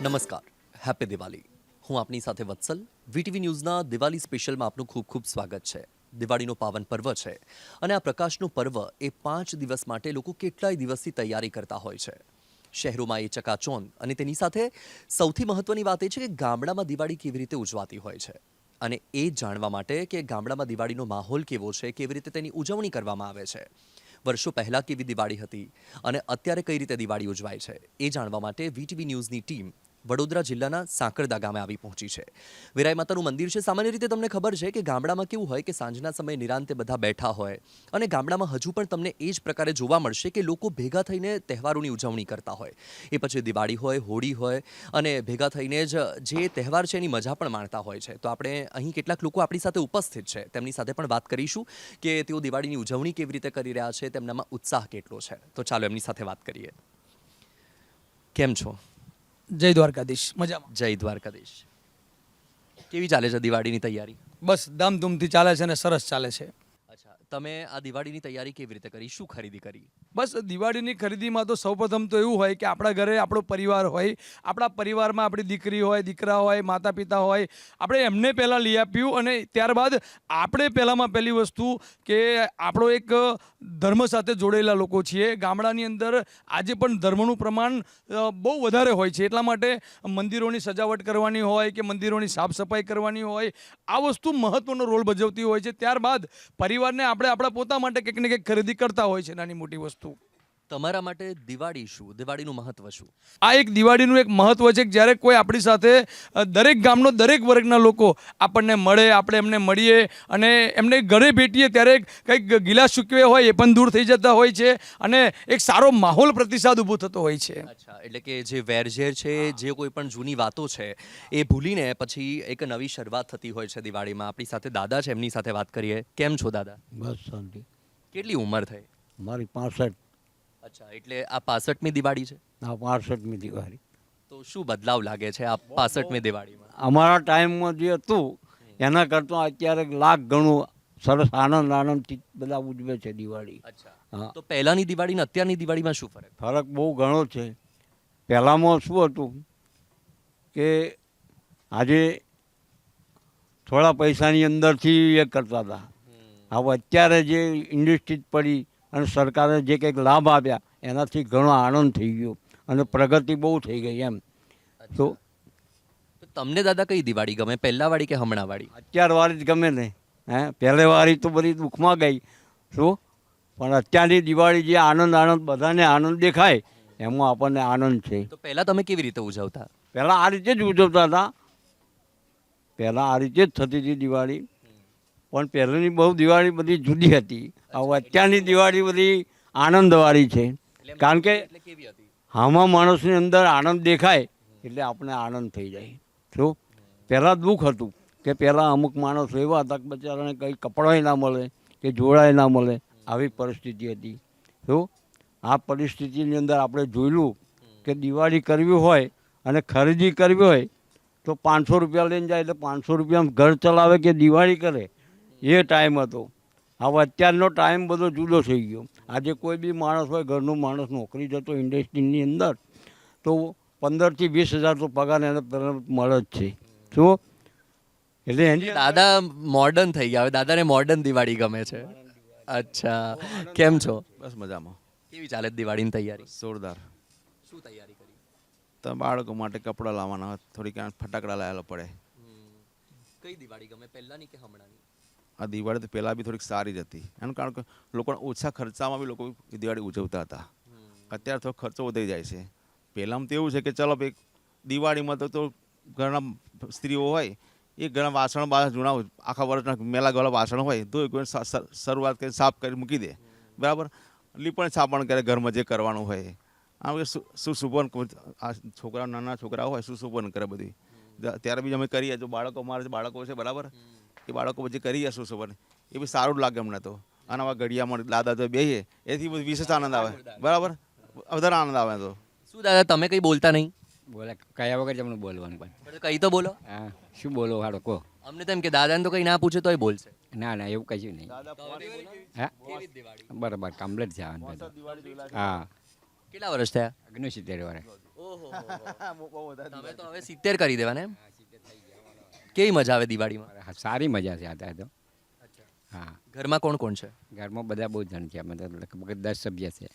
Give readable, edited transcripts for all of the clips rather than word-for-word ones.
નમસ્કાર, હેપી દિવાળી. હું આપની સાથે વત્સલ. વીટીવી ન્યૂઝના દિવાળી સ્પેશિયલમાં આપનું ખૂબ ખૂબ સ્વાગત છે. દિવાળીનો પાવન પર્વ છે અને આ પ્રકાશનું પર્વ એ 5 દિવસ માટે લોકો કેટલાય દિવસથી તૈયારી કરતા હોય છે. શહેરોમાં એ ચકાચોંધ અને તેની સાથે સૌથી મહત્વની વાત એ છે કે ગામડામાં દિવાળી કેવી રીતે ઉજવાતી હોય છે. અને એ જાણવા માટે કે ગામડામાં દિવાળીનો માહોલ કેવો છે, કેવી રીતે તેની ઉજવણી કરવામાં આવે છે, વર્ષો પહેલાં કેવી દિવાળી હતી અને અત્યારે કઈ રીતે દિવાળી ઉજવાય છે, એ જાણવા માટે વીટીવી ન્યૂઝની ટીમ વડોદરા જિલ્લાના સાંકળદા ગામે આવી પહોંચી છે. વિરાય માતાનું મંદિર છે. સામાન્ય રીતે તમને ખબર છે કે ગામડામાં કેવું હોય કે સાંજના સમયે નિરાંતે બધા બેઠા હોય અને ગામડામાં હજુ પણ તમને એ જ પ્રકારે જોવા મળશે કે લોકો ભેગા થઈને તહેવારોની ઉજવણી કરતા હોય. એ પછી દિવાળી હોય, હોળી હોય અને ભેગા થઈને જ જે તહેવાર છે એની મજા પણ માણતા હોય છે. તો આપણે અહીં કેટલાક લોકો આપણી સાથે ઉપસ્થિત છે, તેમની સાથે પણ વાત કરીશું કે તેઓ દિવાળીની ઉજવણી કેવી રીતે કરી રહ્યા છે, તેમનામાં ઉત્સાહ કેટલો છે. તો ચાલો એમની સાથે વાત કરીએ. કેમ છો? જય દ્વારકાધીશ. મજામાં. જય દ્વારકાધીશ. કેવી ચાલે છે દિવાળીની તૈયારી? બસ ધામધૂમથી ચાલે છે અને સરસ ચાલે છે. અચ્છા, તમે આ દિવાળીની તૈયારી કેવી રીતે કરી? શું ખરીદી કરી? બસ દિવાળીની ખરીદીમાં તો સૌપ્રથમ તો એવું હોય કે આપણા ઘરે આપણો પરિવાર હોય, આપણા પરિવારમાં આપણી દીકરી હોય, દીકરા હોય, માતા પિતા હોય, આપણે એમને પહેલાં લઈ આપ્યું અને ત્યારબાદ આપણે પહેલાંમાં પહેલી વસ્તુ કે આપણો એક ધર્મ સાથે જોડેલા લોકો છીએ. ગામડાની અંદર આજે પણ ધર્મનું પ્રમાણ બહુ વધારે હોય છે. એટલા માટે મંદિરોની સજાવટ કરવાની હોય કે મંદિરોની સાફ સફાઈ કરવાની હોય, આ વસ્તુ મહત્વનો રોલ ભજવતી હોય છે. ત્યારબાદ પરિવારને આપણે આપણા પોતા માટે કંઈક ને કંઈક ખરીદી કરતા હોય છે, નાની મોટી વસ્તુ. તમારા માટે દિવાળી શું? દિવાળીનું મહત્વ શું? આ એક દિવાળીનું એક મહત્વ છે કે જ્યારે કોઈ આપણી સાથે દરેક ગામનો દરેક વર્ગના લોકો આપણને મળે, આપણે એમને મળીએ અને એમને ઘરે ભેટીએ ત્યારે કંઈક ગિલા શુકવે હોય એ પણ દૂર થઈ જતા હોય છે અને એક સારો માહોલ પ્રતિસાદ ઊભો થતો હોય છે. અચ્છા, એટલે કે જે વેરઝેર છે, જે કોઈ પણ જૂની વાતો છે એ ભૂલીને પછી એક નવી શરૂઆત થતી હોય છે દિવાળીમાં. આપણી સાથે દાદા છે, એમની સાથે વાત કરીએ. કેમ છો દાદા? બસ શાંતિ. કેટલી ઉંમર થઈ? મારી 65. અચ્છા, એટલે આ 65મી દિવાળી છે. આ 65મી દિવાળી. તો શું બદલાવ લાગે છે આ 65મી દિવાળીમાં? અમારા ટાઈમમાં જે હતું એના કરતાં અત્યારે લાખ ગણું સરસ આનંદથી બધા ઉજવે છે દિવાળી. અચ્છા, હા. તો પહેલાની દિવાળી ને અત્યારની દિવાળીમાં શું ફરક? ફરક બહુ ઘણો છે. પહેલાંમાં શું હતું કે આજે થોડા પૈસાની અંદરથી એ કરતા હતા. હવે અત્યારે જે ઇન્ડસ્ટ્રી પડી અને સરકારે જે કંઈક લાભ આપ્યા એનાથી ઘણો આનંદ થઈ ગયો અને પ્રગતિ બહુ થઈ ગઈ એમ. તો તો તમને દાદા કઈ દિવાળી ગમે, પહેલા વાળી કે હમણાં વાળી? અત્યારવાળી જ ગમે ને. પહેલેવાળી તો બધી દુઃખમાં ગઈ શું, પણ અત્યારની દિવાળી જે આનંદ બધાને આનંદ દેખાય એમાં આપણને આનંદ છે. તો પહેલા તમે કેવી રીતે ઉજવતા? પહેલાં આ રીતે જ ઉજવતા હતા. પહેલાં આ રીતે જ થતી હતી દિવાળી, પણ પહેલાંની બહુ દિવાળી બધી જુદી હતી. હવે અત્યારની દિવાળી બધી આનંદવાળી છે. કારણ કે એટલે કેવી હતી? આમાં માણસની અંદર આનંદ દેખાય એટલે આપણે આનંદ થઈ જાય. શું પહેલાં દુઃખ હતું કે પહેલાં અમુક માણસો એવા હતા કે બચારાને કંઈ કપડાંય ના મળે કે જોડાય ના મળે, આવી પરિસ્થિતિ હતી. શું આ પરિસ્થિતિની અંદર આપણે જોયેલું કે દિવાળી કરવી હોય અને ખરીદી કરવી હોય તો 500 રૂપિયા લઈને જાય એટલે 500 રૂપિયામાં ઘર ચલાવે કે દિવાળી કરે, એ ટાઈમ હતો. હવે અત્યારનો ટાઈમ બધો જુદો થઈ ગયો. આજે કોઈ બી માણસ હોય, ઘરનો માણસ નોકરી જતો ઇન્ડસ્ટ્રીની અંદર, તો 15 થી 20 હજાર તો પગાર એને મળે જ છે. શું એટલે એની દાદા મોડર્ન થઈ ગયા, હવે દાદાને મોડર્ન દિવાળી ગમે છે. અચ્છા, કેમ છો? બસ મજામાં. કેવી ચાલે દિવાળીની તૈયારી? જોરદાર. શું તૈયારી કરી? તો બાળકો માટે કપડાં લાવવાના હોય, થોડીક ફટાકડા લાવેલા પડે. કઈ દિવાળી ગમે, પહેલાની કે હમણાંની? આ દિવાળી તો પહેલાં બી થોડીક સારી જ હતી. એનું કારણ કે લોકોને ઓછા ખર્ચામાં બી લોકો દિવાળી ઉજવતા હતા. અત્યારે થોડો ખર્ચો વધી જાય છે. પહેલાંમાં તો એવું છે કે ચલો ભાઈ દિવાળીમાં તો ઘરના સ્ત્રીઓ હોય એ ઘણા વાસણ જૂના આખા વર્ષના મેલા ગળા વાસણ હોય તો શરૂઆત કરી સાફ કરી મૂકી દે, બરાબર. લીપણ છાપણ કરે ઘરમાં જે કરવાનું હોય. આમ સુશોભન આ છોકરા નાના છોકરા હોય સુશોભન કરે બધી. ત્યારે બી અમે કરીએ, જો બાળકો અમારે બાળકો છે બરાબર, એ બાળકો પછી કરીએ સુશોભન, એ બી સારું લાગે અમને તો. અને આવા ઘડિયામાં દાદા તો બેસીએ એથી બધું વિશેષ આનંદ આવે, બરાબર, વધારે આનંદ આવે. તો શું દાદા તમે કઈ બોલતા નહીં? બોલે કયા વગર તમને બોલવાનું પણ. પણ કઈ તો બોલો. હા, શું બોલો હાડો કહો. અમને તો એમ કે દાદાને તો કઈ ના પૂછે તોય બોલશે. ના ના એવું કશું નહીં. હા બરાબર કમ્પ્લીટ છે. હા કેટલા વર્ષ થયા? 69 વર્ષ. તમે તો હવે 70 કરી દેવાને એમ કેવી મજા આવે દિવાળીમાં હા, સારી મજા છે અત્યારે તો હા ઘરમાં કોણ કોણ છે ઘરમાં બધા બહુ જણ છે અમે તો લગભગ 10 સભ્ય છે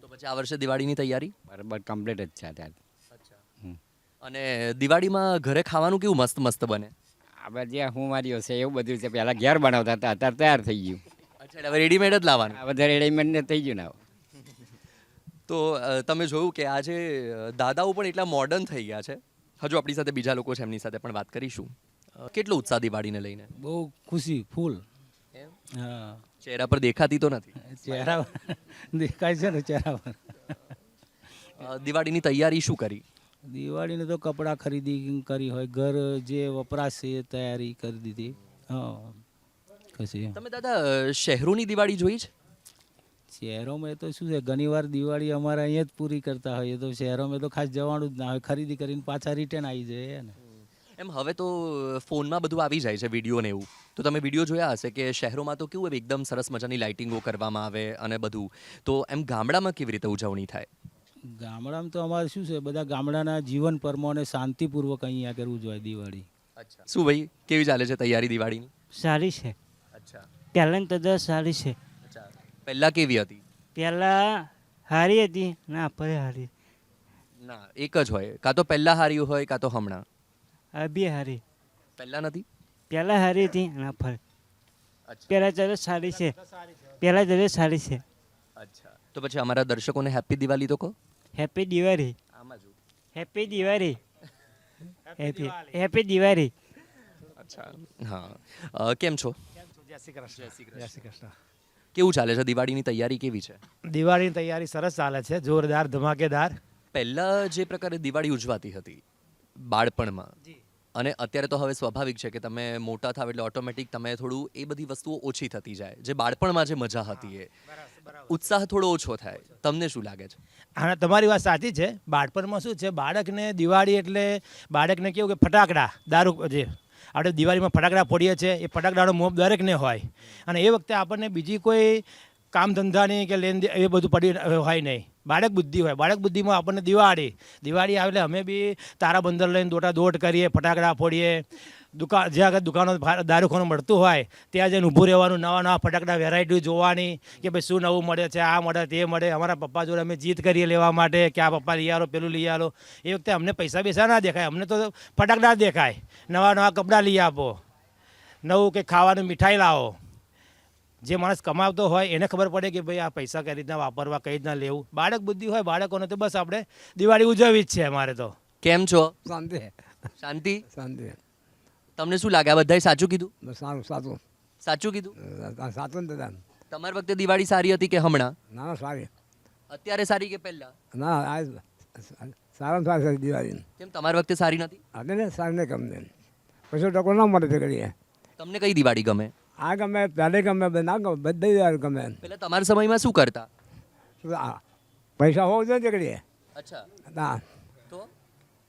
તો પછી આ વર્ષે દિવાળીની તૈયારી બરાબર કમ્પ્લીટ જ છે અત્યારે હમ. અને દિવાળીમાં ઘરે ખાવાનું કેવું મસ્ત મસ્ત બને આપણે જે હું મારી છે એવું બધું છે પહેલાં ઘેર બનાવતા હતા અત્યારે તૈયાર થઈ ગયું અચ્છા એટલે હવે રેડીમેડ જ લાવવાનું આ બધા રેડીમેડ થઈ ગયું ને હવે. તો તમે જોયું કે આજે દાદાઓ પણ એટલા મોડર્ન થઈ ગયા છે હજુ આપણી સાથે બીજા લોકો છે એમની સાથે પણ વાત કરીશું કેટલો ઉત્સાહ દિવાળીને લઈને બહુ ખુશી ફૂલ એમ? હા ચહેરા પર દેખાતી તો નથી ચહેરા દેખાય છે ને ચહેરા પર દિવાળીની તૈયારી શું કરી દિવાળીને તો કપડાં ખરીદી કરી હોય ઘર જે વપરાશ છે એ તૈયારી કરી દીધી હા કશી તમે દાદા શહેરોની દિવાળી જોઈ છે શહેરોમાં એ તો શું છે ઘણીવાર દિવાળી અમારે અહીંયા જ પૂરી કરતા હોઈએ તો શહેરોમાં તો ખાસ જવાનું જ ના હોય ખરીદી કરીને પાછા રિટર્ન આવી જાય ને એમ હવે તો ફોનમાં બધું આવી જાય છે વિડીયો ને એવું તો તમે વિડીયો જોયા હશે કે શહેરોમાં તો કેવું એકદમ સરસ મજાની લાઇટિંગો કરવામાં આવે અને બધું તો એમ ગામડામાં કેવી રીતે ઉજવણી થાય ગામડામાં તો અમારે શું છે બધા ગામડાના જીવન પરમાણે શાંતિપૂર્વક અહીંયા આગળ ઉજવાય દિવાળી અચ્છા શું ભાઈ કેવી ચાલે છે તૈયારી દિવાળીની સારી છે અચ્છા પહેલાંની તો દસ સારી છે અચ્છા પહેલાં કેવી હતી પહેલાં સારી હતી ના ફરી સારી ના એક જ હોય કાં તો પહેલાં હારી હોય કાં તો હમણાં આ બી સારી પહેલાં નથી પહેલાં સારી હતી ના ફરી અચ્છા પહેલાં તરત સારી છે પહેલાં તરત સારી છે અચ્છા તો પછી અમારા દર્શકોને હેપી દિવાળી તો કહો હેપી દિવાળી આમાં જો હેપી દિવાળી હેપી દિવાળી અચ્છા હા કેમ છો જય શ્રી કૃષ્ણ કેવું ચાલે છે દિવાળીની તૈયારી કેવી છે દિવાળીની તૈયારી સરસ ચાલે છે જોરદાર ધમાકેદાર પહેલા જે પ્રકારે દિવાળી ઉજવાતી હતી બાળપણમાં અને અત્યારે તો હવે સ્વાભાવિક છે કે તમે મોટા થાવ એટલે ઓટોમેટિક તમે થોડું એ બધી વસ્તુઓ ઓછી થતી જાય જે બાળપણમાં જે મજા હતી એ ઉત્સાહ થોડો ઓછો થાય તમને શું લાગે છે હા તમારી વાત સાચી છે બાળપણમાં શું છે બાળકને દિવાળી એટલે બાળકને કેવું કે ફટાકડા દારૂ જે આપણે દિવાળીમાં ફટાકડા ફોડીએ છીએ એ ફટાકડાનો મોહ દરેકને હોય અને એ વખતે આપણને બીજી કોઈ કામ ધંધાની કે લેનદેન એ બધું પડી હોય નહીં બાળક બુદ્ધિ હોય બાળક બુદ્ધિમાં આપણને દિવાળી આવે એટલે અમે બી તારા બંદર લઈને દોટ કરીએ ફટાકડા ફોડીએ જ્યાં આગળ દુકાનો દારૂખાનું મળતું હોય ત્યાં જઈને ઊભું રહેવાનું નવા ફટાકડા વેરાયટી જોવાની કે ભાઈ શું નવું મળે છે આ મળે તે મળે અમારા પપ્પા જોડે અમે જીત કરીએ લેવા માટે કે આ પપ્પા લઈ આવો પેલું લઈ આવો એ વખતે અમને પૈસા ના દેખાય અમને તો ફટાકડા દેખાય નવા કપડાં લઈ આપો નવું કે ખાવાનું મીઠાઈ લાવો જે માણસ કમાવતો હોય એને ખબર પડે કે ભાઈ આ પૈસા કઈ રીતના વાપરવા કઈ રીતના લેવું બાળક બુદ્ધિ હોય બાળકોને તો બસ આપણે દિવાળી ઉજવવી જ છે અમારે તો કેમ છો શાંતિ શાંતિ શાંતિ તમને શું લાગે આ બધાએ સાચું કીધું સારું સાચું સાચું કીધું સાચું દાદા તમારી વખતે દિવાળી સારી હતી કે હમણાં ના ના સારી અત્યારે સારી કે પહેલા ના આ સારામાં સારી દિવાળી કેમ તમારી વખતે સારી નથી આજે ને સારી ને ગમે પછી ટકો ના મળે તે કરીએ તમને કઈ દિવાળી ગમે આ ગમે પહેલે ગમે ના ગમે બધી વાર ગમે પહેલા તમારા સમયમાં શું કરતા પૈસા હોવો જોઈએ તે કરીએ અચ્છા ના તો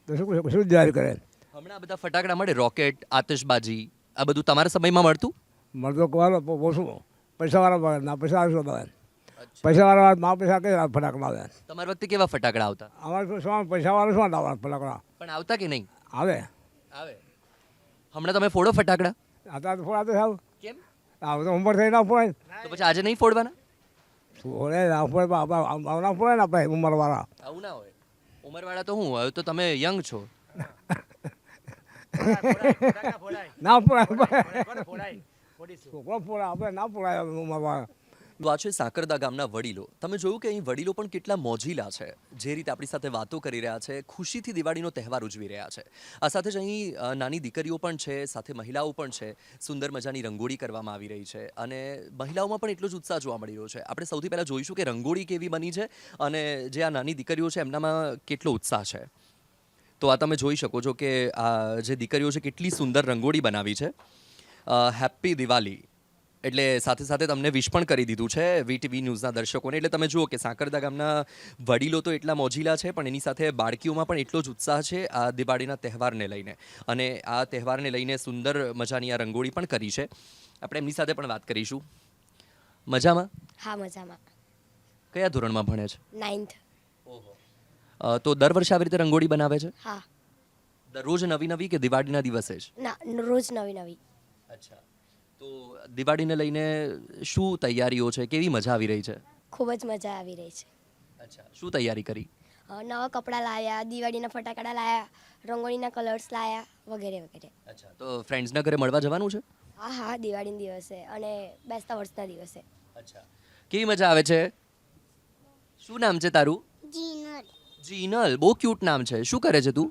તો શું દિવાળી કરે હમણાં બધા ફટાકડા મળે રોકેટ આતશબાજી આ બધું તમારા સમયમાં મળતું મળતો કોવાનો ઓછું પૈસાવાળા ના પૈસાવાળા શું આવે પૈસાવાળા મા પૈસા કઈ ફટાકડા આવે તમારી વખતે કેવા ફટાકડા આવતા અમારે શું પૈસાવાળા શું આવવા ફટાકડા પણ આવતા કે નહીં આવે આવે હમણાં તમે ફોડો ફટાકડા અત્યારે તો ફોડા તો સાવ કેમ આવ તો ઉંમર થઈ ના ફોડાય તો પછી આજે નહીં ફોડવાના ફોડે ના ફોડે ના ફોડે ને આપણે ઉંમરવાળા આવું ના હોય ઉંમરવાળા તો હું હવે તો તમે યંગ છો ના ફોડાય છોકરો ફોડાય આપણે ના ફોડાય ઉંમરવાળા તો આ છે સાકરદા ગામના વડીલો તમે જોયું કે અહીં વડીલો પણ કેટલા મોજીલા છે જે રીતે આપણી સાથે વાતો કરી રહ્યા છે ખુશીથી દિવાળીનો તહેવાર ઉજવી રહ્યા છે આ સાથે જ અહીં નાની દીકરીઓ પણ છે સાથે મહિલાઓ પણ છે સુંદર મજાની રંગોળી કરવામાં આવી રહી છે અને મહિલાઓમાં પણ એટલો જ ઉત્સાહ જોવા મળી રહ્યો છે આપણે સૌથી પહેલાં જોઈશું કે રંગોળી કેવી બની છે અને જે આ નાની દીકરીઓ છે એમનામાં કેટલો ઉત્સાહ છે તો આ તમે જોઈ શકો છો કે આ જે દીકરીઓ છે કેટલી સુંદર રંગોળી બનાવી છે હેપી દિવાળી એટલે સાથે સાથે તમને વિશ પણ કરી દીધું છે વીટીવી ન્યૂઝના દર્શકોને એટલે તમે જુઓ કે સાકરદા ગામના વડીલો તો એટલા મોજીલા છે પણ એની સાથે બાળકીઓમાં પણ એટલો જ ઉત્સાહ છે આ દિવાળીના તહેવારને લઈને અને આ તહેવારને લઈને સુંદર મજાની આ રંગોળી પણ કરી છે આપણે એમની સાથે પણ વાત કરીશું મજામાં હા મજામાં કયા ધોરણમાં ભણે છે 9th ઓહો તો દર વર્ષે આવી રીતે રંગોળી બનાવે છે? હા. દરરોજ નવી નવી કે દિવાળીના દિવસે જ? ના, રોજ નવી નવી. અચ્છા. તો દિવાળીને લઈને શું તૈયારીઓ છે? કેવી મજા આવી રહી છે? ખૂબ જ મજા આવી રહી છે. અચ્છા. શું તૈયારી કરી? નવા કપડાં લાવ્યા, દિવાળીના ફટાકડા લાવ્યા, રંગોળીના કલર્સ લાવ્યા, વગેરે વગેરે. અચ્છા. તો ફ્રેન્ડ્સના ઘરે મળવા જવાનું છે? હા હા, દિવાળીના દિવસે અને બેસતા વર્ષના દિવસે. અચ્છા. કેવી મજા આવે છે? શું નામ છે તારું? જીનલ. જીનલ. બહુ ક્યુટ નામ છે. શું કરે છે તું?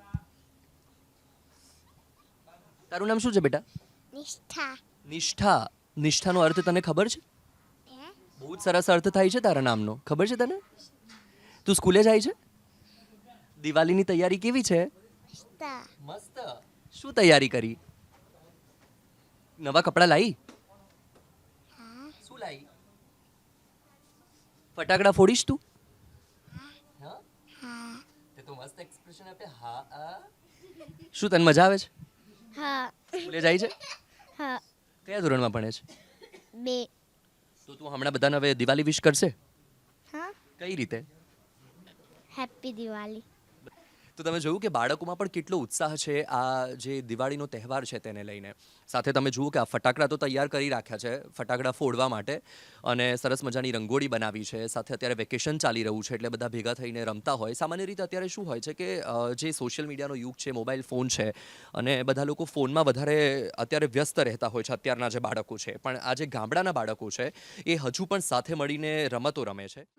તારું નામ શું છે બેટા? નિષ્ઠા. નિષ્ઠા. નિષ્ઠાનો અર્થ તને ખબર છે? બહુ જ સરસ અર્થ થાય છે તારા નામનો. ખબર છે તને? તું સ્કૂલે જાય છે? દિવાળીની તૈયારી કેવી છે? મસ્ત. શું તૈયારી કરી? નવા કપડાં લાવી? શું લાવી? ફટાકડા ફોડીશ તું? હા. તે તો મસ્ત એક્સપ્રેશન આપે. હા આ. શું તને મજા આવે છે? હા. સ્કૂલે જાય છે? હા. કયા ધોરણમાં ભણે છે? 2. તો તું હમણાં બધાને હવે દિવાળી વિશ કરશે? હા. કઈ રીતે? હેપી દિવાળી. તો તમે જોયું કે બાળકોમાં પણ કેટલો ઉત્સાહ છે આ જે દિવાળીનો તહેવાર છે તેને લઈને. સાથે તમે જુઓ કે આ ફટાકડા તો તૈયાર કરી રાખ્યા છે ફટાકડા ફોડવા માટે, અને સરસ મજાની રંગોળી બનાવી છે. સાથે અત્યારે વેકેશન ચાલી રહ્યું છે એટલે બધા ભેગા થઈને રમતા હોય. સામાન્ય રીતે અત્યારે શું હોય છે કે જે સોશિયલ મીડિયાનો યુગ છે, મોબાઈલ ફોન છે, અને બધા લોકો ફોનમાં વધારે અત્યારે વ્યસ્ત રહેતા હોય છે અત્યારના જે બાળકો છે. પણ આ જે ગામડાના બાળકો છે એ હજુ પણ સાથે મળીને રમતો રમે છે.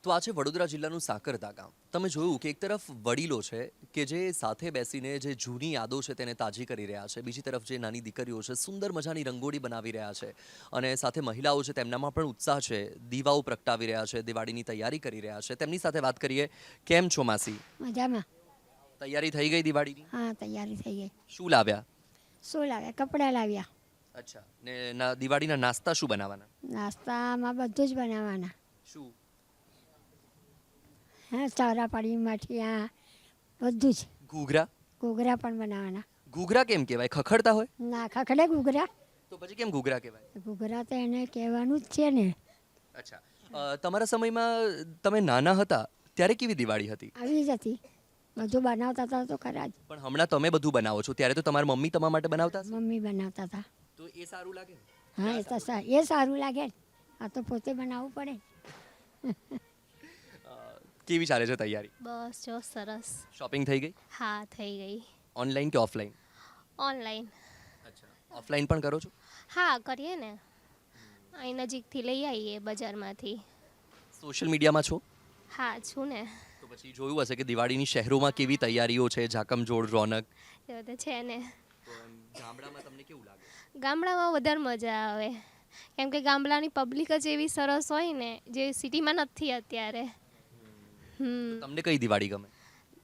તો આ છે વડોદરા જિલ્લાનું સાકરદા ગામ. તમે જોયું કે એક તરફ વડીલો છે કે જે સાથે બેસીને જે જૂની યાદો છે તેને તાજી કરી રહ્યા છે. બીજી તરફ જે નાની દીકરીઓ છે સુંદર મજાની રંગોળી બનાવી રહ્યા છે, અને સાથે મહિલાઓ છે તેમનામાં પણ ઉત્સાહ છે, દીવાઓ પ્રગટાવી રહ્યા છે, દિવાળીની તૈયારી કરી રહ્યા છે. તેમની સાથે વાત કરીએ. કેમ છો માસી? મજામાં. તૈયારી થઈ ગઈ દિવાળીની? હા, તૈયારી થઈ ગઈ. શું લાવ્યા? શું લાવ્યા? કપડાં લાવ્યા. અચ્છા. ને દિવાળીના નાસ્તા શું બનાવવાના? નાસ્તામાં બધું જ બનાવવાના. શું? હા, ચોરાફળી, મઠિયા, બધું જ. ઘૂઘરા? ઘૂઘરા પણ બનાવવાના. ઘૂઘરા કેમ કહેવાય? ખખડતા હોય? ના ખખડે ઘૂઘરા. તો પછી કેમ ઘૂઘરા કહેવાય? ઘૂઘરા તો એને કહેવાનું જ છે ને. અચ્છા. તમારા સમયમાં તમે નાના હતા ત્યારે કેવી દિવાળી હતી? આવી જ હતી. બધું બનાવતા હતા તો ખરા જ. પણ હમણાં તમે બધું બનાવો છો, ત્યારે તો તમારી મમ્મી તમારા માટે બનાવતા હશે? મમ્મી બનાવતા હતા. તો એ સારું લાગે ને? હા, એ તો એ સારું લાગે ને. આ તો પોતે બનાવવું પડે. કેવી ચાલે છે તૈયારી? બસ જો સરસ. શોપિંગ થઈ ગઈ? હા, થઈ ગઈ. ઓનલાઈન કે ઓફલાઈન? ઓનલાઈન. અચ્છા. ઓફલાઈન પણ કરો છો? હા, કરીએ ને. અહીં નજીકથી લઈ આવીએ બજારમાંથી. સોશિયલ મીડિયામાં છો? હા, છું ને. તો પછી જોયું હશે કે દિવાળીની શહેરોમાં કેવી તૈયારીઓ છે, ઝાકમઝોળ, રોનક. એ તો છે ને. તો ગામડામાં તમને કેવું લાગે? ગામડામાં વધારે મજા આવે, કેમ કે ગામડાની પબ્લિક જ એવી સરસ હોય ને જે સિટીમાં નથી અત્યારે. તમને કઈ દિવાળી ગમે?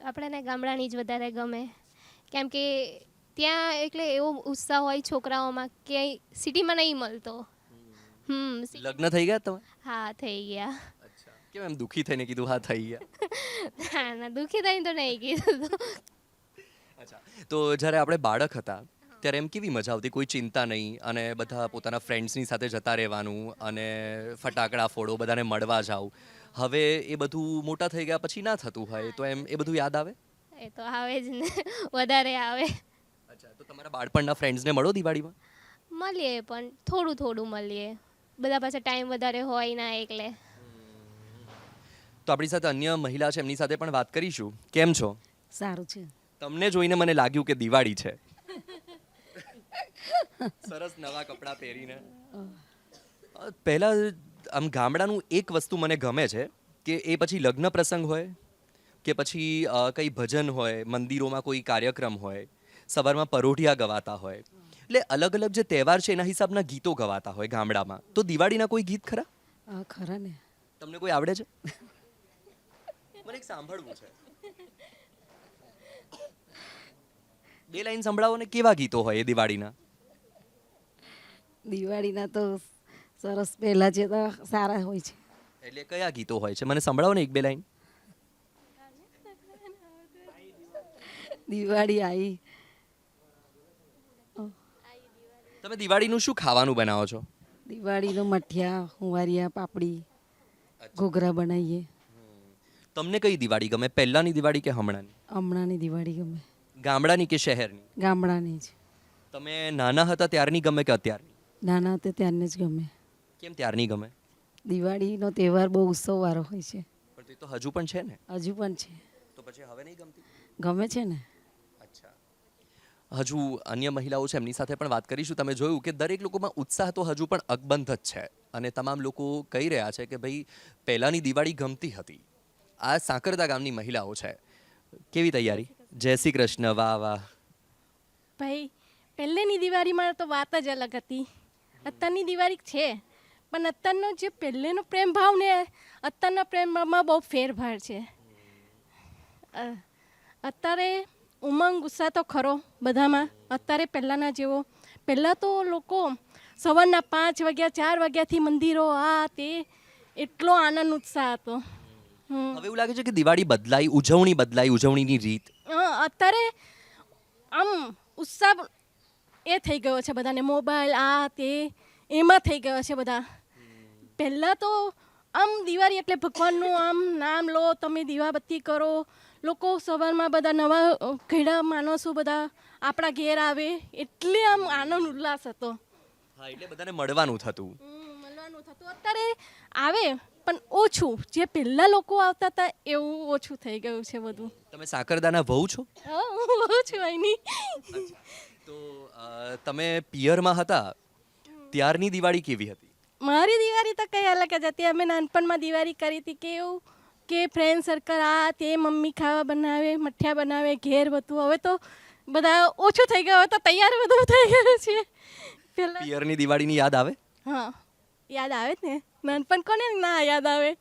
આપણને ગામડાની જ વધારે ગમે, કેમ કે ત્યાં એટલે એવો ઉત્સાહ હોય છોકરાઓમાં કે સિટીમાં નહીં મળતો. લગ્ન થઈ ગયા તમે? હા, થઈ ગયા. અચ્છા. કેમ એમ દુખી થઈને કીધું હા થઈ ગયા? ના ના, દુઃખી થઈને તો નહીં કીધું. અચ્છા. તો જ્યારે આપણે બાળક હતા ત્યારે એમ કેવી મજા આવતી? કોઈ ચિંતા નહીં, અને બધા પોતાના ફ્રેન્ડ્સની સાથે જતા રહેવાનું, અને ફટાકડા ફોડો, બધાને મળવા જાઓ. હવે એ બધું મોટા થઈ ગયા પછી ના થતું હોય, તો એમ એ બધું યાદ આવે? એ તો આવે જ ને, વધારે આવે. અચ્છા. તો તમારા બાળપણના ફ્રેન્ડ્સને મળો દિવાળીમાં? મળીએ, પણ થોડું થોડું મળીએ. બધા પાસે ટાઈમ વધારે હોય ના એટલે. તો આપણી સાથે અન્ય મહિલા છે, એમની સાથે પણ વાત કરીશું. કેમ છો? સારું છે. તમને જોઈને મને લાગ્યું કે દિવાળી છે. સરસ નવા કપડાં પહેરીને. પહેલાં આમ ગામડાનું એક વસ્તુ મને ગમે છે કે એ પછી લગ્ન પ્રસંગ હોય કે પછી કંઈ ભજન હોય, મંદિરોમાં કોઈ કાર્યક્રમ હોય, સવારમાં પરોઢિયા ગવાતા હોય, એટલે અલગ અલગ જે તહેવાર છે એના હિસાબના ગીતો ગવાતા હોય ગામડામાં. તો દિવાળીના કોઈ ગીત ખરા? ખરા ને. તમને કોઈ આવડે છે? મને એક સાંભળવું છે. બે લાઈન સંભળાવો ને. કેવા ગીતો હોય એ દિવાળીના? દિવાળીના તો સરસ પહેલા છે તો સારા હોય છે. એટલે કયા ગીતો હોય છે? મને સંભળાવો ને એક બે લાઈન. દિવાળી આવી. તમે દિવાળીનું શું ખાવાનું બનાવો છો? દિવાળીનો મઠિયા, હુંવારિયા, પાપડી, ઘૂઘરા બનાવીએ. તમને કઈ દિવાળી ગમે, પહેલાની દિવાળી કે હમણાંની? હમણાંની દિવાળી ગમે. ગામડાની કે શહેરની? ગામડાની જ. તમે નાના હતા ત્યારની ગમે કે અત્યારની? નાના હતા ત્યારને જ ગમે. કેમ ત્યારની ગમે? દિવાળીનો તહેવાર બહુ ઉત્સવવાળો હોય છે. પણ તે તો હજુ પણ છે ને. હજુ પણ છે. તો પછી હવે નહીં ગમતી? ગમે છે ને. અચ્છા. હજુ અન્ય મહિલાઓ છે એમની સાથે પણ વાત કરીશું. તમે જોયું કે દરેક લોકોમાં ઉત્સાહ તો હજુ પણ અકબંધ જ છે અને તમામ લોકો કહી રહ્યા છે કે ભાઈ પહેલાંની દિવાળી ગમતી હતી. આ સાંકરદા ગામની મહિલાઓ છે. કેવી તૈયારી? જય શ્રી કૃષ્ણ. વાહ વાહ. ભાઈ પહેલેની દિવાળીમાં તો વાત જ અલગ હતી. અત્યારની દિવાળી છે પણ અત્યારનો જે પહેલેનો પ્રેમ ભાવ ને અત્યારના પ્રેમ ભાવમાં બહુ ફેરફાર છે. અત્યારે ઉમંગ ઉત્સાહ તો ખરો બધામાં. અત્યારે પહેલાંના જેવો. પહેલાં તો લોકો સવારના 5 વાગ્યા 4 વાગ્યાથી મંદિરો આ તે એટલો આનંદ ઉત્સાહ હતો. હવે એવું લાગે છે કે દિવાળી બદલાઈ, ઉજવણી બદલાઈ, ઉજવણીની રીત. અત્યારે આમ ઉત્સાહ એ થઈ ગયો છે બધાને. મોબાઈલ આ તે એમાં થઈ ગયો છે બધા. પહેલાં તો આમ દિવાળી એટલે ભગવાનનું આમ નામ લો, તમે દીવાબત્તી કરો. લોકો સવારમાં બધા નવા ઘડા માણસો બધા આપણા ઘેર આવે એટલે આમ આનંદ ઉલ્લાસ હતો. હા, એટલે બધાને મળવાનું થતું. મળવાનું થતું. અત્યારે આવે પણ ઓછું. જે પહેલાં લોકો આવતા હતા એવું ઓછું થઈ ગયું છે બધું. તમે સાકરદાના વહુ છો? હું છું અહીંની. તો તમે પિયરમાં હતા ત્યારની દિવાળી કેવી હતી? મારી દિવાળી તો કંઈ અલગ જ હતી. અમે નાનપણમાં દિવાળી કરી હતી કે એવું કે ફ્રેન્ડ સર્કલ આ તે મમ્મી ખાવા બનાવે, મઠિયા બનાવે, ઘેર બધું. હવે તો બધા ઓછું થઈ ગયું. હવે તો તૈયાર બધું થઈ ગયું છે. પહેલાં પિયરની દિવાળીની યાદ આવે? હા, યાદ આવે જ ને. નાનપણ કોને ના યાદ આવે?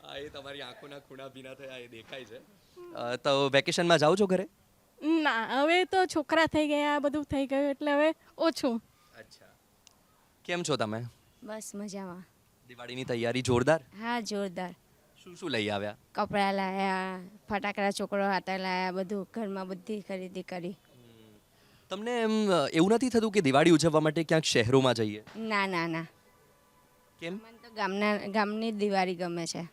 હા, એ તમારી આંખોના ખૂણા ભીના થયા એ દેખાય છે. તો વેકેશનમાં જાઓ છો ઘરે? ના, હવે તો છોકરા થઈ ગયા, બધું થઈ ગયું એટલે હવે ઓછું. અચ્છા. કેમ છો તમે? બસ મજામાં. દિવાળીની તૈયારી જોરદાર? હા, જોરદાર. શું શું લઈ આવ્યા? કપડાં લાયા, ફટાકડા છોકરો હાથે લાયા, બધું ઘરમાં બધી ખરીદી કરી. તમને એમ એવું નથી થતું કે દિવાળી ઉજવવા માટે ક્યાંક શહેરોમાં જઈએ? ના ના ના. કેમ? મને તો ગામની જ દિવાળી ગમે છે.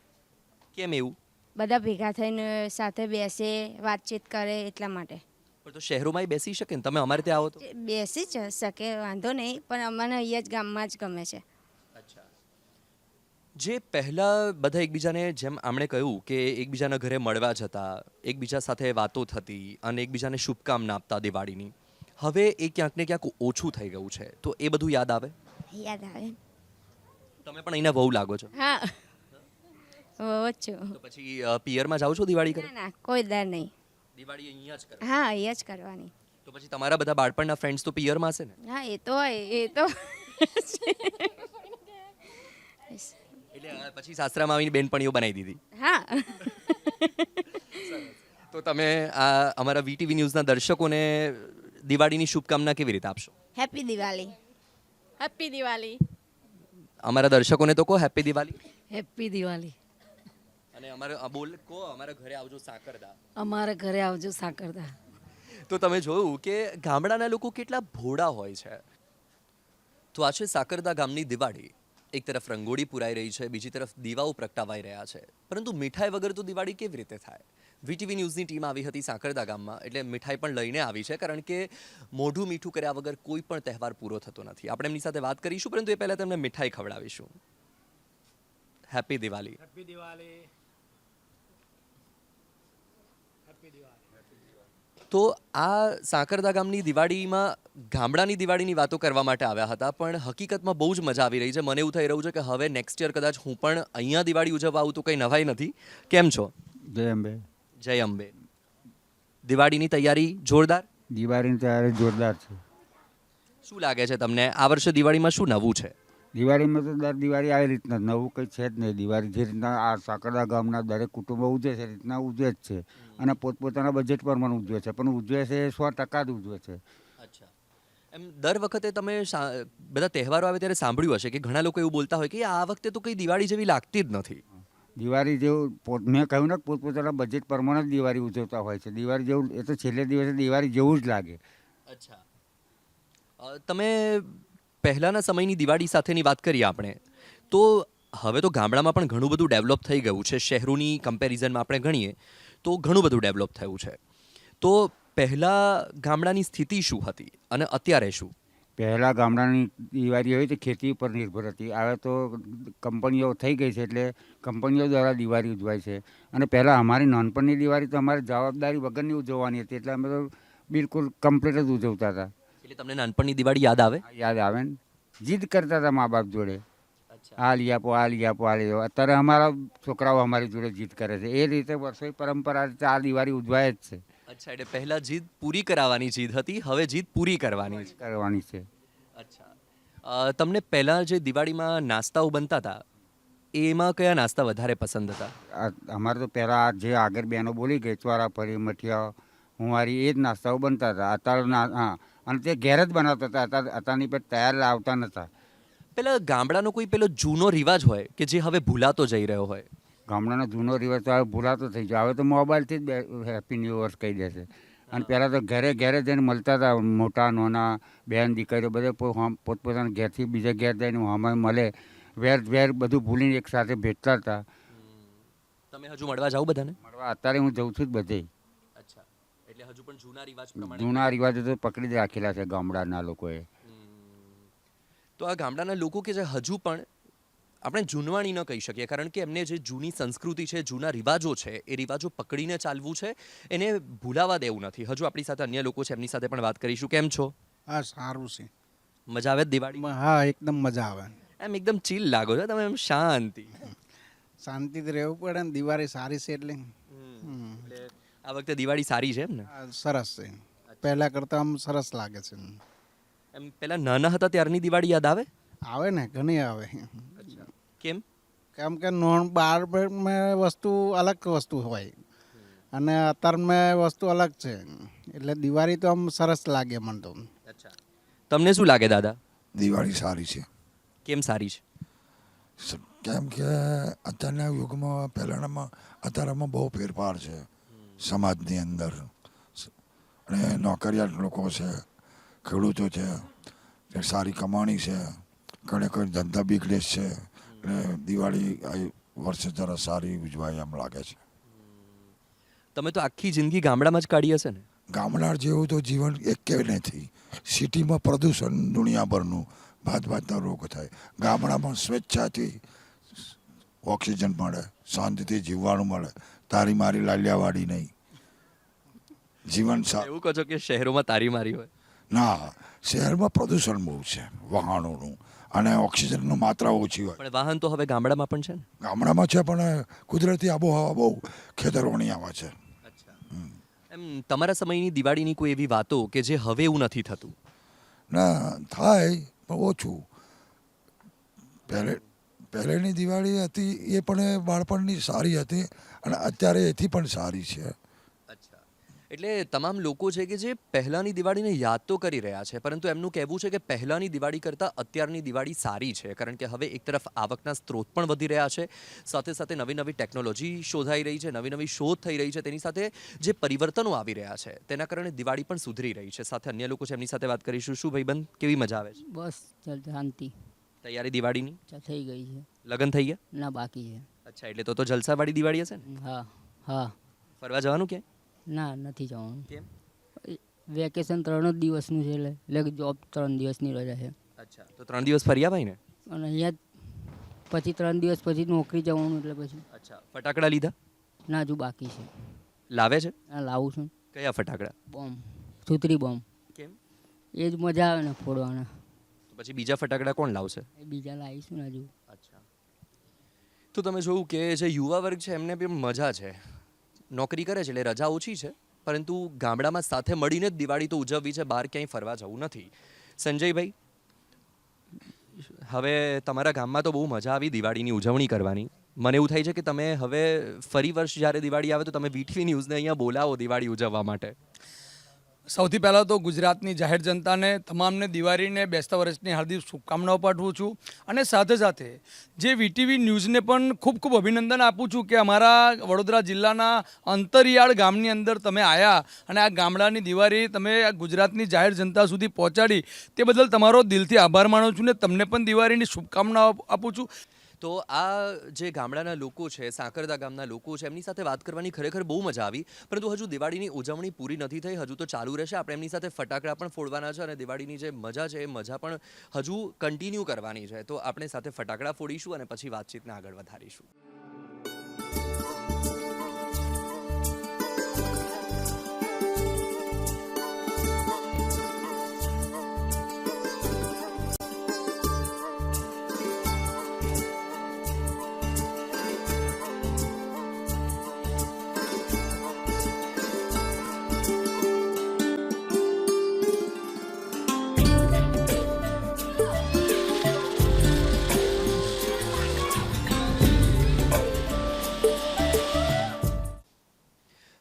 કેમ એવું? બધા ભેગા થઈને સાથે બેસે, વાતચીત કરે એટલા માટે. પણ તો શહેરોમાં બેસી શકે ને. તમે અમારે ત્યાં આવો તો બેસી જ શકે, વાંધો નહીં, પણ અમને અહીંયા જ ગામમાં જ ગમે છે. અચ્છા. જે પહેલાં બધા એકબીજાને, જેમ આમણે કહ્યું કે એકબીજાના ઘરે મળવા જતા, એકબીજા સાથે વાતો થતી અને એકબીજાને શુભકામના આપતા દિવાળીની, હવે એ ક્યાંક ને ક્યાંક ઓછું થઈ ગયું છે. તો એ બધું યાદ આવે? યાદ આવે. તમે પણ અહીંના વહુ લાગો છો? હા, બહુ જ છું. તો પછી પિયરમાં જાઓ છો દિવાળી ના કરે? ના, કોઈ દર નહીં. દિવાળી અહીંયા જ કરે? હા, અહીંયા જ કરવાની. તો પછી તમારા બધા બાળપણના ફ્રેન્ડ્સ તો પિયરમાં હશે ને? હા, એ તો હોય, એ તો એટલે પછી સાસરામાં આવીને બેનપણીઓ બનાવી દીધી? હા. તો તમે આ અમારા વીટીવી ન્યૂઝના દર્શકોને દિવાળીની શુભકામના કેવી રીતે આપશો? હેપી દિવાળી. હેપી દિવાળી. અમારા દર્શકોને તો કહો હેપી દિવાળી. હેપી દિવાળી. અને અમારા બોલ કહો અમારા ઘરે આવજો સાકરદા. અમારા ઘરે આવજો સાકરદા. તો તમે જોયું કે ગામડાના લોકો કેટલા ભોળા હોય છે. તો આ છે સાકરદા ગામની દિવાળી. એક તરફ રંગોળી પુરાઈ રહી છે, બીજી તરફ દીવાઓ પ્રગટાવાઈ રહ્યા છે. પરંતુ મીઠાઈ વગર તો દિવાળી કેવી રીતે થાય? વીટીવી ન્યૂઝની ટીમ આવી હતી સાકરદા ગામમાં, એટલે મીઠાઈ પણ લઈને આવી છે, કારણ કે મોઢું મીઠું કર્યા વગર કોઈ પણ તહેવાર પૂરો થતો નથી. આપણે એમની સાથે વાત કરીશું, પરંતુ એ પહેલાં તેમને મીઠાઈ ખવડાવીશું. હેપી દિવાળી. હેપી દિવાળી. તો આ સાંકરદા ગામની દિવાળીમાં ગામડાની દિવાળીની વાતો કરવા માટે આવ્યા હતા, પણ હકીકતમાં બહુ જ મજા આવી રહી છે. મને એવું થઈ રહ્યું છે કે હવે નેક્સ્ટ યર કદાચ હું પણ અહીંયા દિવાળી ઉજવવા આવું તો કંઈ નવાઈ નથી. કેમ છો? જય અંબે. જય અંબે. દિવાળીની તૈયારી જોરદાર? દિવાળીની તૈયારી જોરદાર છે. શું લાગે છે તમને આ વર્ષે દિવાળીમાં શું નવું છે? દિવાળીમાં તો દર દિવાળી આવી રીતના નવું કંઈ છે જ નહીં. દિવાળી જે રીતના આ સાકરદા ગામના દરેક કુટુંબો ઉજવે છે એ રીતના ઉજવે જ છે, અને પોતપોતાના બજેટ પ્રમાણે ઉજવે છે, પણ ઉજવે છે એ 100% જ ઉજવે છે. અચ્છા. એમ દર વખતે તમે બધા તહેવારો આવે ત્યારે સાંભળ્યું હશે કે ઘણા લોકો એવું બોલતા હોય કે આ વખતે તો કંઈ દિવાળી જેવી લાગતી જ નથી. દિવાળી જેવું મેં કહ્યું ને પોતપોતાના બજેટ પ્રમાણે જ દિવાળી ઉજવતા હોય છે. દિવાળી જેવું એ તો છેલ્લે દિવસે દિવાળી જેવું જ લાગે. અચ્છા. તમે પહેલાંના સમયની દિવાળી સાથેની વાત કરીએ આપણે, તો હવે તો ગામડામાં પણ ઘણું બધું ડેવલપ થઈ ગયું છે. શહેરોની કમ્પેરિઝનમાં આપણે ગણીએ તો ઘણું બધું ડેવલપ થયું છે. તો પહેલાં ગામડાની સ્થિતિ શું હતી અને અત્યારે શું? પહેલાં ગામડાની દિવાળી હોય તો ખેતી ઉપર નિર્ભર હતી. હવે તો કંપનીઓ થઈ ગઈ છે એટલે કંપનીઓ દ્વારા દિવાળી ઉજવાય છે. અને પહેલાં અમારી નાનપણની દિવાળી તો અમારે જવાબદારી વગરની ઉજવવાની હતી, એટલે અમે તો બિલકુલ કમ્પ્લીટ જ ઉજવતા હતા. એટલે તમને નાનપણની દિવાળી યાદ આવે? યાદ આવે ને, જીદ કરતા હતા મા બાપ જોડે, આ લઈ આપો, આ લઈ આપો, આ લઈ આપો. અત્યારે અમારા છોકરાઓ અમારી જોડે જીદ કરે છે. એ રીતે વર્ષોની પરંપરા રીતે આ દિવાળી ઉજવાય જ છે. અચ્છા, એટલે પહેલાં જીદ પૂરી કરાવવાની જીદ હતી, હવે જીદ પૂરી કરવાની છે. અચ્છા. તમને પહેલાં જે દિવાળીમાં નાસ્તાઓ બનતા હતા એમાં કયા નાસ્તા વધારે પસંદ હતા? અમારે તો પહેલાં જે આગળ બહેનો બોલી ગઈ, ચોરાફળી, મઠિયા, હુંવારી, એ જ નાસ્તાઓ બનતા હતા. અત્યારે હા, અને તે ઘેર જ બનાવતા હતા. અત્યારની પર તૈયાર લાવતા નહોતા. પેલા ગામડાનો કોઈ પેલો જૂનો રિવાજ હોય કે જે હવે ભૂલાતો જઈ રહ્યો હોય? ગામડાનો જૂનો રિવાજ તો હવે ભૂલાતો થઈ ગયો. હવે તો મોબાઈલથી જ હેપી ન્યૂ યર કહી દે છે. અને પહેલાં તો ઘરે ઘેરે જઈને મળતા હતા. મોટા નાના બહેન દીકરીઓ બધે પોતપોતાના ઘેરથી બીજા ઘેર જઈને અમે મળે, વેર બધું ભૂલીને એક સાથે ભેટતા હતા. તમે હજુ મળવા જાઓ બધાને? મળવા અત્યારે હું જઉં છું જ બધે. અચ્છા, એટલે હજુ પણ જૂના રિવાજ પ્રમાણે? જૂના રિવાજો તો પકડી જ રાખેલા છે ગામડાના લોકોએ. તો આ ગામડાના લોકો કે જે હજુ પણ આપણે જૂનવાણી ન કહી શકીએ, કારણ કે એમને જે જૂની સંસ્કૃતિ છે, જૂના રિવાજો છે, એ રિવાજો પકડીને ચાલવું છે, એને ભૂલાવા દેવું નથી. હજુ આપણી સાથે અન્ય લોકો છે, એમની સાથે પણ વાત કરીશું. કેમ છો? હા, સારું છે. મજા આવે દિવાળીમાં? હા, એકદમ મજા આવે. એમ એકદમ ચીલ લાગો છો તમે, એમ શાંતિ. શાંતિથી રહેવું પડે ને, દિવાળી સારી છે એટલે. આ વખતે દિવાળી સારી છે એમ ને? સરસ છે, પહેલા કરતાં આમ સરસ લાગે છે. એમ પહેલા નાના હતા ત્યારની દિવાળી યાદ આવે? આવે ને, ઘણી આવે. કેમ? કેમ કે બાર વસ્તુ અલગ વસ્તુ હોય અને અત્યારમાં વસ્તુ અલગ છે, એટલે દિવાળી તો આમ સરસ લાગે મને તો. અચ્છા, તમને શું લાગે દાદા? દિવાળી સારી છે. કેમ સારી છે? કેમ કે અત્યારના યુગમાં પહેલાંનામાં અત્યારમાં બહુ ફેરફાર છે સમાજની અંદર. અને નોકરિયાત લોકો છે, ખેડૂતો છે, સારી કમાણી છે, ઘણે કોઈ ધંધા બિઝનેસ છે, એટલે દિવાળી આ વર્ષે જરા સારી ઉજવાય એમ લાગે છે. તમે તો આખી જિંદગી ગામડામાં જ કાઢી હશે ને? ગામડા જેવું તો જીવન એકે નથી. સિટીમાં પ્રદૂષણ દુનિયાભરનું, ભાતના રોગ થાય. ગામડામાં સ્વેચ્છાથી ઓક્સિજન મળે, શાંતિથી જીવવાનું મળે, તારી મારી લાલિયાવાડી નહીં. જીવન એવું કહો છો કે શહેરોમાં તારી મારી હોય? ના, શહેરમાં પ્રદૂષણ બહુ છે વાહનોનું, અને ઓક્સિજનની માત્રા ઓછી હોય. પણ વાહન તો હવે ગામડામાં પણ છે ને? ગામડામાં છે, પણ કુદરતી આબોહવા બહુ ખેતરોની આવે છે. એમ તમારા સમયની દિવાળીની કોઈ એવી વાતો કે જે હવે એવું નથી થતું? ના, થાય પણ ઓછું. પહેલેની દિવાળી હતી એ પણ બાળપણની સારી હતી, અને અત્યારે એથી પણ સારી છે. અચ્છા, એટલે તમામ લોકો છે કે જે પહેલાંની દિવાળીને યાદ તો કરી રહ્યા છે, પરંતુ એમનું કહેવું છે કે પહેલાંની દિવાળી કરતાં અત્યારની દિવાળી સારી છે, કારણ કે હવે એક તરફ આવકના સ્ત્રોત પણ વધી રહ્યા છે, સાથે સાથે નવી નવી ટેકનોલોજી શોધાઈ રહી છે, નવી નવી શોધ થઈ રહી છે, તેની સાથે જે પરિવર્તનો આવી રહ્યા છે તેના કારણે દિવાળી પણ સુધરી રહી છે. સાથે અન્ય લોકો છે, એમની સાથે વાત કરીશું. શું ભાઈબંધ, કેવી મજા આવે છે? બસ શાંતિ. તૈયારી દિવાળીની થઈ ગઈ છે. લગ્ન થઈ ગયા? ના, બાકી છે. અચ્છા, એટલે તો જલસાવાળી દિવાળી હશે ને? હા હા. ફરવા જવાનું ક્યાંય? ના, નથી જવાનું. કેમ? વેકેશન 3 જ દિવસનું છે, એટલે જોબ 3 દિવસની રજા છે. અચ્છા, તો 3 દિવસ ફરી આવાય ને? અને અહીંયા પછી 3 દિવસ પછી નોકરી જવાનું, એટલે પછી. અચ્છા, ફટાકડા લીધા? ના, હજુ બાકી છે. લાવે છે? આ લાવું છું. કયા ફટાકડા? બોમ્બ, સુતરી બોમ્બ. કેમ? એ જ મજા આવે ને ફોડવાના. તો પછી બીજા ફટાકડા કોણ લાવશે? એ બીજા લાવીશું ને હજુ. અચ્છા. તો તમે જોયું કે જે યુવા વર્ગ છે એમને બી મજા છે, નોકરી કરે છે એટલે રજા ઓછી છે, પરંતુ ગામડામાં સાથે મળીને જ દિવાળી તો ઉજવવી છે, બહાર ક્યાંય ફરવા જવું નથી. સંજયભાઈ, હવે તમારા ગામમાં તો બહુ મજા આવી દિવાળીની ઉજવણી કરવાની. મને એવું થાય છે કે તમે હવે ફરી વર્ષ જ્યારે દિવાળી આવે તો તમે વીટીવી ન્યૂઝને અહીંયા બોલાવો દિવાળી ઉજવવા માટે. સૌથી પહેલાં તો ગુજરાતની જાહેર જનતાને તમામને દિવાળીને બેસતા વર્ષની હાર્દિક શુભકામનાઓ પાઠવું છું અને સાથે સાથે જે વીટીવી ન્યૂઝને પણ ખૂબ ખૂબ અભિનંદન આપું છું કે અમારા વડોદરા જિલ્લાના અંતરિયાળ ગામની અંદર તમે આવ્યા અને આ ગામડાની દિવાળી તમે ગુજરાતની જાહેર જનતા સુધી પહોંચાડી તે બદલ તમારો દિલથી આભાર માનું છું ને તમને પણ દિવાળીની શુભકામનાઓ આપું છું. તો આ જે ગામડાના લોકો છે, સાંકરદા ગામના લોકો છે, એમની સાથે વાત કરવાની ખરેખર બહુ મજા આવી, પરંતુ હજુ દિવાળીની ઉજવણી પૂરી નથી થઈ, હજુ તો ચાલુ રહેશે. આપણે એમની સાથે ફટાકડા પણ ફોડવાના છે અને દિવાળીની જે મજા છે એ મજા પણ હજુ કન્ટિન્યુ કરવાની છે. તો આપણે સાથે ફટાકડા ફોડીશું અને પછી વાતચીતને આગળ વધારીશું.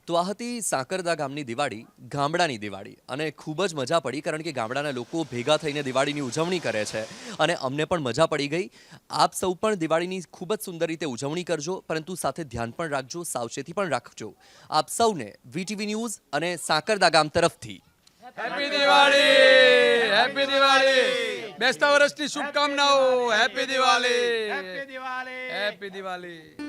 તો આ હતી સાંકરદા ગામની દિવાળી, ગામડાની દિવાળી, અને ખૂબ જ મજા પડી કારણ કે ગામડાના લોકો ભેગા થઈને દિવાળીની ઉજવણી કરે છે અને અમને પણ મજા પડી ગઈ. આપ સૌ પણ દિવાળીની ખૂબ જ સુંદર રીતે ઉજવણી કરજો, પરંતુ સાથે ધ્યાન પણ રાખજો, સાવચેતી પણ રાખજો. આપ સૌને વીટીવી ન્યૂઝ અને સાંકરદા ગામ તરફથી હેપી દિવાળી, હેપી દિવાળી, બેસતા વર્ષની શુભકામનાઓ. Happy Diwali, happy Diwali, happy Diwali.